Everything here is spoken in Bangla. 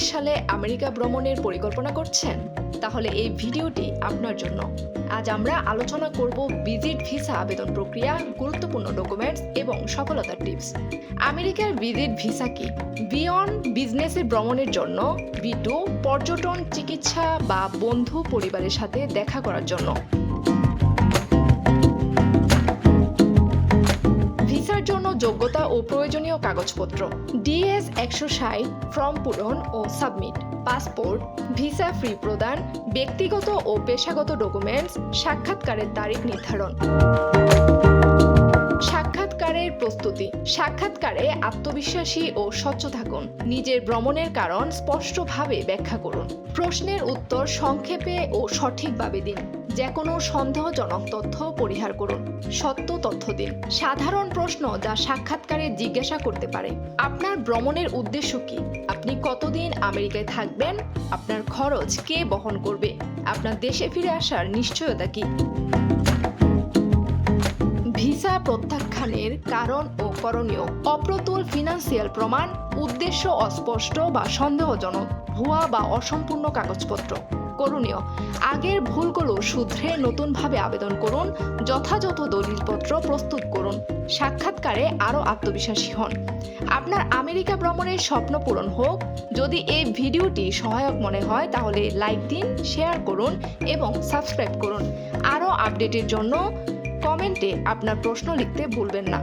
সালে আমেরিকা ভ্রমণের পরিকল্পনা করছেন? তাহলে এই ভিডিওটি আপনার জন্য। আজ আমরা আলোচনা করব ভিজিট ভিসা আবেদন প্রক্রিয়া, গুরুত্বপূর্ণ ডকুমেন্টস এবং সফলতার টিপস। আমেরিকার ভিজিট ভিসা কি? B1 বিজনেসে ভ্রমণের জন্য, B2 পর্যটন, চিকিৎসা বা বন্ধু পরিবারের সাথে দেখা করার জন্য। ভিসার জন্য যোগ্যতা ও প্রয়োজনীয় কাগজপত্র: DS 160 ফর্ম পূরণ ও সাবমিট, পাসপোর্ট, ভিসা ফি প্রদান, ব্যক্তিগত ও পেশাগত ডকুমেন্টস, সাক্ষাৎকারের তারিখ নির্ধারণ। সাক্ষাৎকারের প্রস্তুতি: সাক্ষাৎকারে আত্মবিশ্বাসী ও স্বচ্ছ থাকুন। নিজের ভ্রমণের কারণ স্পষ্টভাবে ব্যাখ্যা করুন। প্রশ্নের উত্তর সংক্ষেপে ও সঠিকভাবে দিন। যে কোনো সন্দেহজনক তথ্য পরিহার করুন। সত্য তথ্য দিন। সাধারণ প্রশ্ন যা সাক্ষাৎকারে জিজ্ঞাসা করতে পারে: আপনার ভ্রমণের উদ্দেশ্য কি? আপনি কতদিন আমেরিকায় থাকবেন? আপনার খরচ কে বহন করবে? আপনার দেশে ফিরে আসার নিশ্চয়তা কি? ভিসা প্রত্যাখ্যানের কারণ ও করণীয়: অপ্রতুল ফিনান্সিয়াল প্রমাণ, উদ্দেশ্য অস্পষ্ট বা সন্দেহজনক, ভুয়া বা অসম্পূর্ণ কাগজপত্র। করণীয়: আগের ভুলগুলো শুধরে নতুনভাবে আবেদন করুন। যথাযথ দলিলপত্র প্রস্তুত করুন। সাক্ষাৎকারে আরও আত্মবিশ্বাসী হন। আপনার আমেরিকা ভ্রমণের স্বপ্ন পূরণ হোক। যদি এই ভিডিওটি সহায়ক মনে হয় তাহলে লাইক দিন, শেয়ার করুন এবং সাবস্ক্রাইব করুন। আরও আপডেটের জন্য কমেন্টে আপনার প্রশ্ন লিখতে ভুলবেন না।